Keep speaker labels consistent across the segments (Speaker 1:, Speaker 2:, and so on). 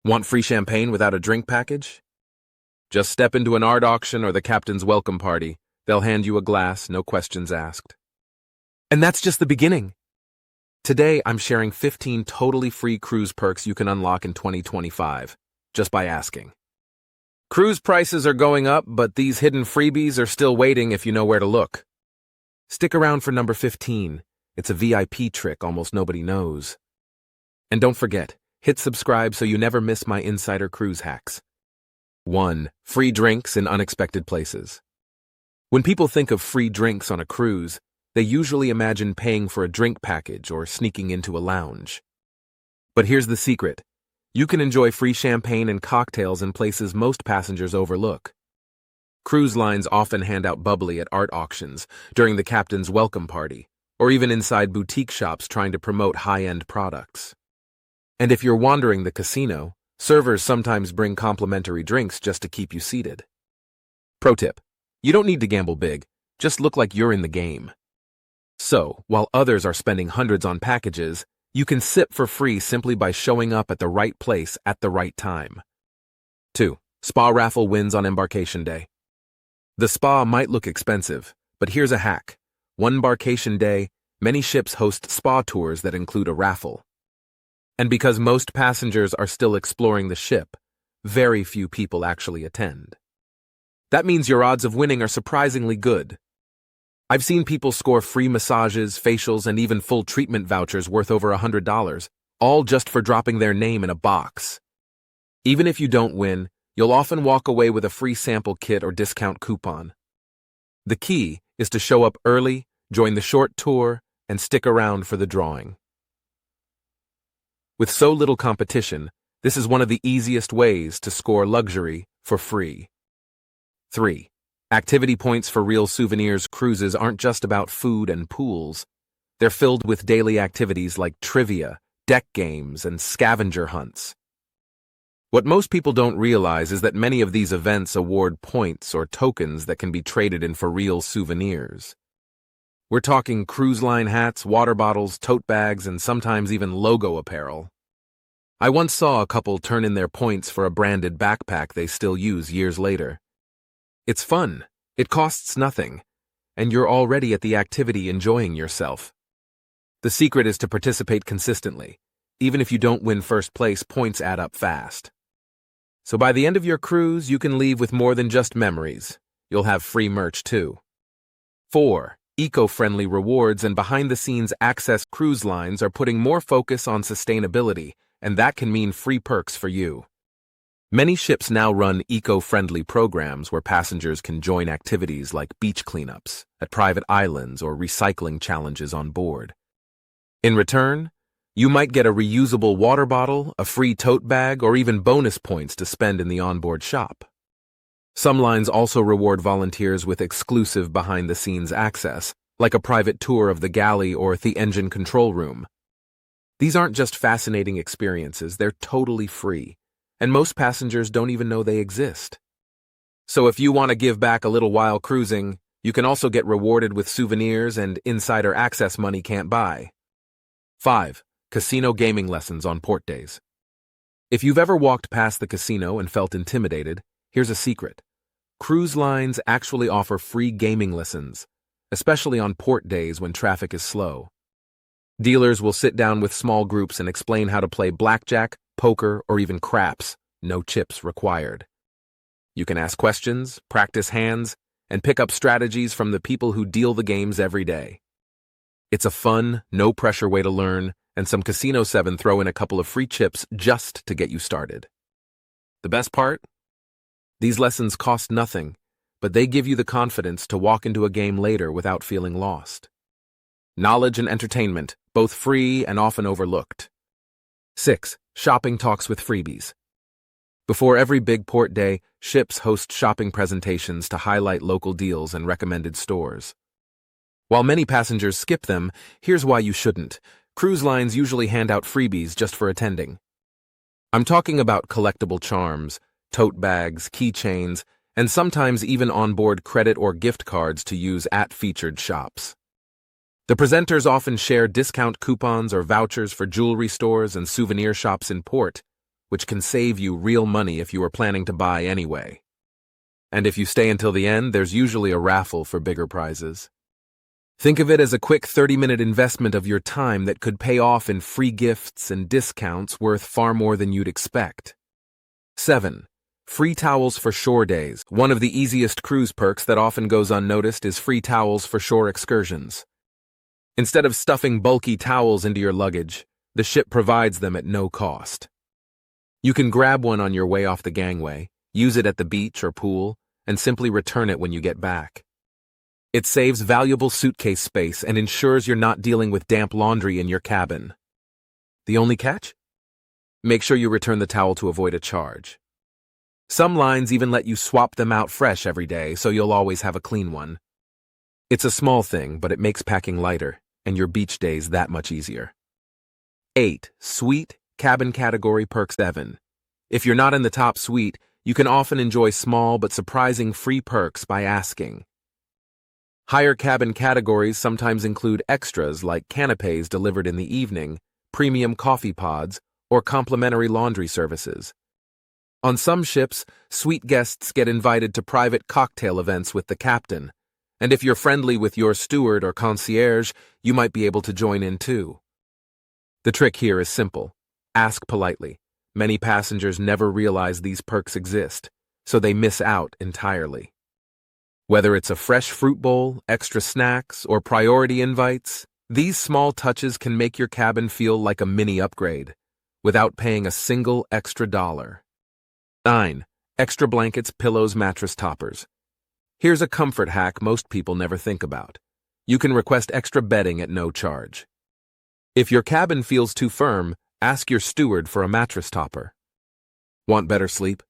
Speaker 1: Want free champagne without a drink package? Just step into an art auction or the captain's welcome party. They'll hand you a glass, no questions asked. And that's just the beginning. Today, I'm sharing 15 totally free cruise perks you can unlock in 2025, just by asking. Cruise prices are going up, but these hidden freebies are still waiting if you know where to look. Stick around for number 15. It's a VIP trick almost nobody knows. And don't forget, hit subscribe so you never miss my insider cruise hacks. 1. Free drinks in unexpected places. When people think of free drinks on a cruise, they usually imagine paying for a drink package or sneaking into a lounge. But here's the secret. You can enjoy free champagne and cocktails in places most passengers overlook. Cruise lines often hand out bubbly at art auctions, during the captain's welcome party, or even inside boutique shops trying to promote high-end products. And if you're wandering the casino, servers sometimes bring complimentary drinks just to keep you seated. Pro tip: you don't need to gamble big, just look like you're in the game. So, while others are spending hundreds on packages, you can sip for free simply by showing up at the right place at the right time. 2. Spa raffle wins on embarkation day. The spa might look expensive, but here's a hack. One embarkation day, many ships host spa tours that include a raffle. And because most passengers are still exploring the ship, very few people actually attend. That means your odds of winning are surprisingly good. I've seen people score free massages, facials, and even full treatment vouchers worth over $100, all just for dropping their name in a box. Even if you don't win, you'll often walk away with a free sample kit or discount coupon. The key is to show up early, join the short tour, and stick around for the drawing. With so little competition, this is one of the easiest ways to score luxury for free. 3. Activity points for real souvenirs. Cruises aren't just about food and pools. They're filled with daily activities like trivia, deck games, and scavenger hunts. What most people don't realize is that many of these events award points or tokens that can be traded in for real souvenirs. We're talking cruise line hats, water bottles, tote bags, and sometimes even logo apparel. I once saw a couple turn in their points for a branded backpack they still use years later. It's fun, it costs nothing, and you're already at the activity enjoying yourself. The secret is to participate consistently. Even if you don't win first place, points add up fast. So by the end of your cruise, you can leave with more than just memories. You'll have free merch too. 4. Eco-friendly rewards and behind-the-scenes access. Cruise lines are putting more focus on sustainability, and that can mean free perks for you. Many ships now run eco-friendly programs where passengers can join activities like beach cleanups at private islands or recycling challenges on board. In return, you might get a reusable water bottle, a free tote bag, or even bonus points to spend in the onboard shop. Some lines also reward volunteers with exclusive behind-the-scenes access, like a private tour of the galley or the engine control room. These aren't just fascinating experiences, they're totally free, and most passengers don't even know they exist. So if you want to give back a little while cruising, you can also get rewarded with souvenirs and insider access money can't buy. 5. Casino gaming lessons on port days. If you've ever walked past the casino and felt intimidated, here's a secret. Cruise lines actually offer free gaming lessons, especially on port days when traffic is slow. Dealers will sit down with small groups and explain how to play blackjack, poker, or even craps, no chips required. You can ask questions, practice hands, and pick up strategies from the people who deal the games every day. It's a fun, no-pressure way to learn, and some Casino 7 throw in a couple of free chips just to get you started. The best part? These lessons cost nothing, but they give you the confidence to walk into a game later without feeling lost. Knowledge and entertainment, both free and often overlooked. 6. Shopping talks with freebies. Before every big port day, ships host shopping presentations to highlight local deals and recommended stores. While many passengers skip them, here's why you shouldn't. Cruise lines usually hand out freebies just for attending. I'm talking about collectible charms, tote bags, keychains, and sometimes even onboard credit or gift cards to use at featured shops. The presenters often share discount coupons or vouchers for jewelry stores and souvenir shops in port, which can save you real money if you are planning to buy anyway. And if you stay until the end, there's usually a raffle for bigger prizes. Think of it as a quick 30-minute investment of your time that could pay off in free gifts and discounts worth far more than you'd expect. 7. Free towels for shore days. One of the easiest cruise perks that often goes unnoticed is free towels for shore excursions. Instead of stuffing bulky towels into your luggage, the ship provides them at no cost. You can grab one on your way off the gangway, use it at the beach or pool, and simply return it when you get back. It saves valuable suitcase space and ensures you're not dealing with damp laundry in your cabin. The only catch? Make sure you return the towel to avoid a charge. Some lines even let you swap them out fresh every day, so you'll always have a clean one. It's a small thing, but it makes packing lighter and your beach days that much easier. 8. Suite cabin category perks. 7. If you're not in the top suite, you can often enjoy small but surprising free perks by asking. Higher cabin categories sometimes include extras like canapes delivered in the evening, premium coffee pods, or complimentary laundry services. On some ships, suite guests get invited to private cocktail events with the captain, and if you're friendly with your steward or concierge, you might be able to join in too. The trick here is simple. Ask politely. Many passengers never realize these perks exist, so they miss out entirely. Whether it's a fresh fruit bowl, extra snacks, or priority invites, these small touches can make your cabin feel like a mini upgrade, without paying a single extra dollar. 9. Extra blankets, pillows, mattress toppers. Here's a comfort hack most people never think about. You can request extra bedding at no charge. If your cabin feels too firm, ask your steward for a mattress topper. Want better sleep?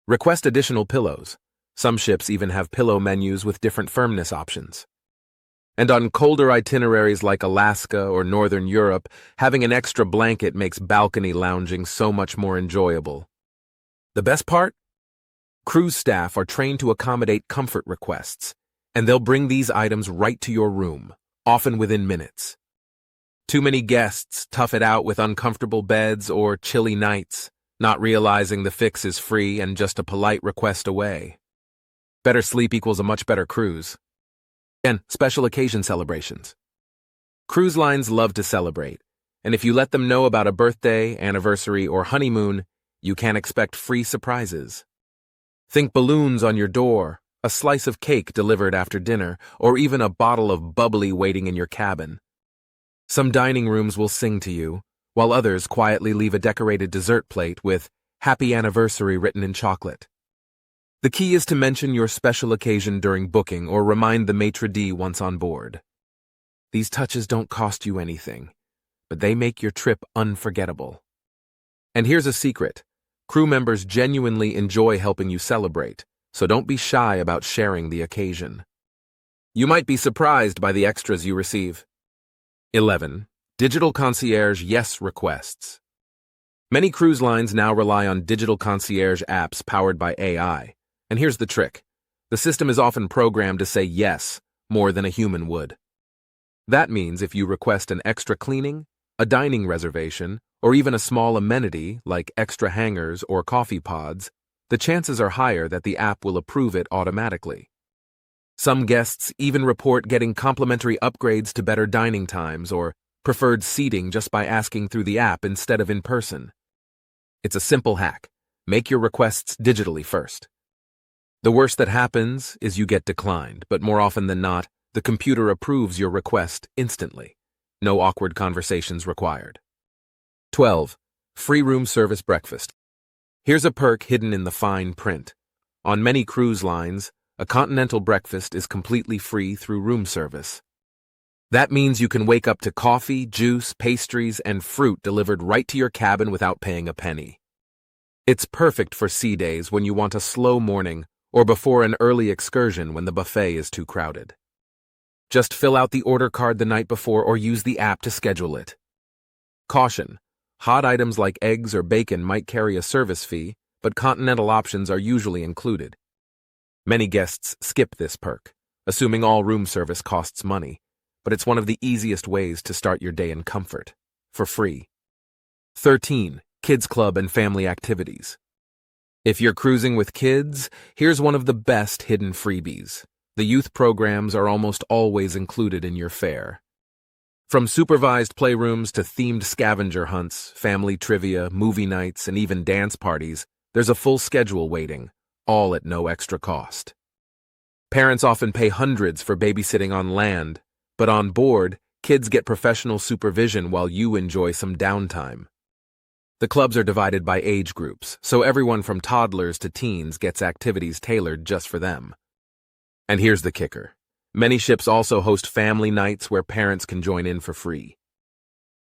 Speaker 1: Request additional pillows. Some ships even have pillow menus with different firmness options. And on colder itineraries like Alaska or Northern Europe, having an extra blanket makes balcony lounging so much more enjoyable. The best part? Cruise staff are trained to accommodate comfort requests, and they'll bring these items right to your room, often within minutes. Too many guests tough it out with uncomfortable beds or chilly nights, not realizing the fix is free and just a polite request away. Better sleep equals a much better cruise. And special occasion celebrations. Cruise lines love to celebrate, and if you let them know about a birthday, anniversary, or honeymoon, you can expect free surprises. Think balloons on your door, a slice of cake delivered after dinner, or even a bottle of bubbly waiting in your cabin. Some dining rooms will sing to you, while others quietly leave a decorated dessert plate with "Happy Anniversary" written in chocolate. The key is to mention your special occasion during booking or remind the maitre d' once on board. These touches don't cost you anything, but they make your trip unforgettable. And here's a secret. Crew members genuinely enjoy helping you celebrate, so don't be shy about sharing the occasion. You might be surprised by the extras you receive. 11. Digital concierge yes requests. Many cruise lines now rely on digital concierge apps powered by AI. And here's the trick. The system is often programmed to say yes more than a human would. That means if you request an extra cleaning, a dining reservation, or even a small amenity like extra hangers or coffee pods, the chances are higher that the app will approve it automatically. Some guests even report getting complimentary upgrades to better dining times or preferred seating just by asking through the app instead of in person. It's a simple hack. Make your requests digitally first. The worst that happens is you get declined, but more often than not, the computer approves your request instantly. No awkward conversations required. 12. Free room service breakfast. Here's a perk hidden in the fine print. On many cruise lines, a continental breakfast is completely free through room service. That means you can wake up to coffee, juice, pastries, and fruit delivered right to your cabin without paying a penny. It's perfect for sea days when you want a slow morning or before an early excursion when the buffet is too crowded. Just fill out the order card the night before or use the app to schedule it. Caution: hot items like eggs or bacon might carry a service fee, but continental options are usually included. Many guests skip this perk, assuming all room service costs money, but it's one of the easiest ways to start your day in comfort, for free. 13. kids club and family activities. If you're cruising with kids, here's one of the best hidden freebies. The youth programs are almost always included in your fare. From supervised playrooms to themed scavenger hunts, family trivia, movie nights, and even dance parties, there's a full schedule waiting, all at no extra cost. Parents often pay hundreds for babysitting on land, but on board, kids get professional supervision while you enjoy some downtime. The clubs are divided by age groups, so everyone from toddlers to teens gets activities tailored just for them. And here's the kicker. Many ships also host family nights where parents can join in for free.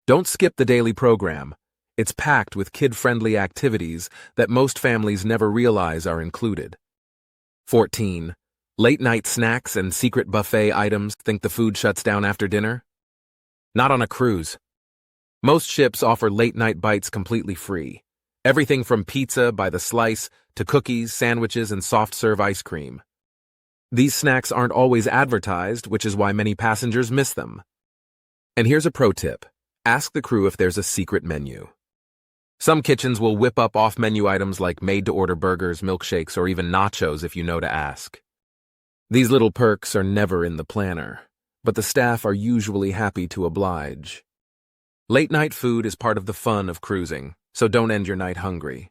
Speaker 1: Don't skip the daily program. It's packed with kid-friendly activities that most families never realize are included. 14. Late-night snacks and secret buffet items. Think the food shuts down after dinner? Not on a cruise. Most ships offer late-night bites completely free. Everything from pizza by the slice to cookies, sandwiches, and soft-serve ice cream. These snacks aren't always advertised, which is why many passengers miss them. And here's a pro tip. Ask the crew if there's a secret menu. Some kitchens will whip up off-menu items like made-to-order burgers, milkshakes, or even nachos if you know to ask. These little perks are never in the planner, but the staff are usually happy to oblige. Late-night food is part of the fun of cruising, so don't end your night hungry.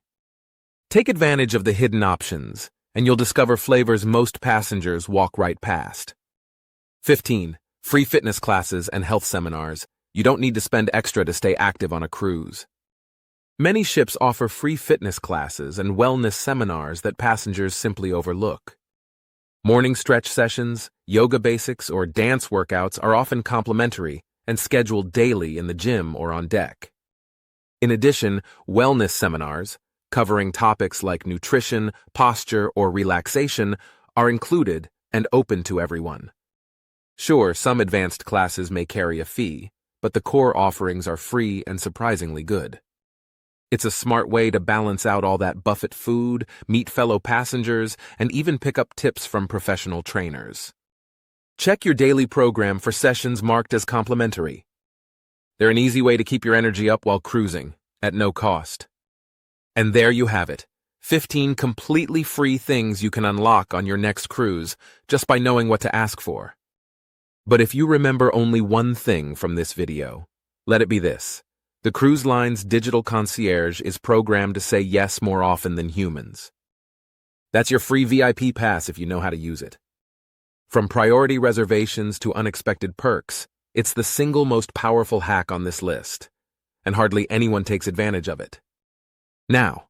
Speaker 1: Take advantage of the hidden options, and you'll discover flavors most passengers walk right past. 15. Free fitness classes and health seminars. You don't need to spend extra to stay active on a cruise. Many ships offer free fitness classes and wellness seminars that passengers simply overlook. Morning stretch sessions, yoga basics, or dance workouts are often complimentary and scheduled daily in the gym or on deck. In addition, wellness seminars, covering topics like nutrition, posture, or relaxation, are included and open to everyone. Sure, some advanced classes may carry a fee, but the core offerings are free and surprisingly good. It's a smart way to balance out all that buffet food, meet fellow passengers, and even pick up tips from professional trainers. Check your daily program for sessions marked as complimentary. They're an easy way to keep your energy up while cruising, at no cost. And there you have it, 15 completely free things you can unlock on your next cruise just by knowing what to ask for. But if you remember only one thing from this video, let it be this. The cruise line's digital concierge is programmed to say yes more often than humans. That's your free VIP pass if you know how to use it. From priority reservations to unexpected perks, it's the single most powerful hack on this list, and hardly anyone takes advantage of it. Now,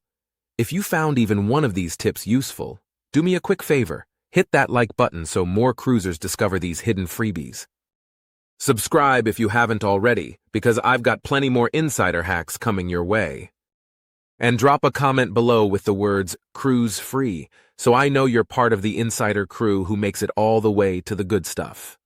Speaker 1: if you found even one of these tips useful, do me a quick favor, hit that like button so more cruisers discover these hidden freebies. Subscribe if you haven't already, because I've got plenty more insider hacks coming your way. And drop a comment below with the words "cruise free" so I know you're part of the insider crew who makes it all the way to the good stuff.